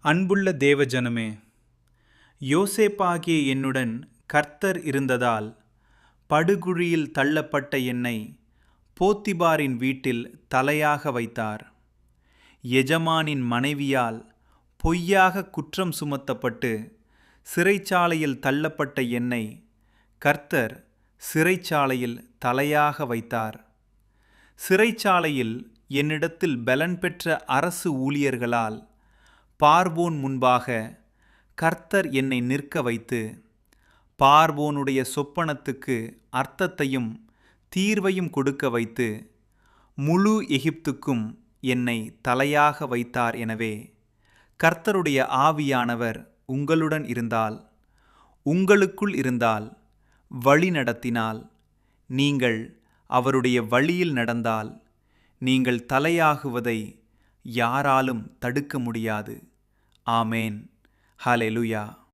அன்புள்ள தேவஜனமே, யோசேப்பாகிய என்னுடன் கர்த்தர் இருந்ததால் படுகுழியில் தள்ளப்பட்ட என்னை போத்திபாரின் வீட்டில் தலையாக வைத்தார். எஜமானின் மனைவியால் பொய்யாக குற்றம் சுமத்தப்பட்டு சிறைச்சாலையில் தள்ளப்பட்ட என்னை கர்த்தர் சிறைச்சாலையில் தலையாக வைத்தார். சிறைச்சாலையில் என்னிடத்தில் பலன் பெற்ற அரசு ஊழியர்களால் பார்வோன் முன்பாக கர்த்தர் என்னை நிற்க வைத்து பார்வோனுடைய சொப்பனத்துக்கு அர்த்தத்தையும் தீர்வையும் கொடுக்க வைத்து முழு எகிப்துக்கும் என்னை தலையாக வைத்தார். எனவே கர்த்தருடைய ஆவியானவர் உங்களுடன் இருந்தால், உங்களுக்குள் இருந்தால், வழி நடத்தினால், நீங்கள் அவருடைய வழியில் நடந்தால், நீங்கள் தலையாகுவதை யாராலும் தடுக்க முடியாது. ஆமேன். ஹல்லேலூயா.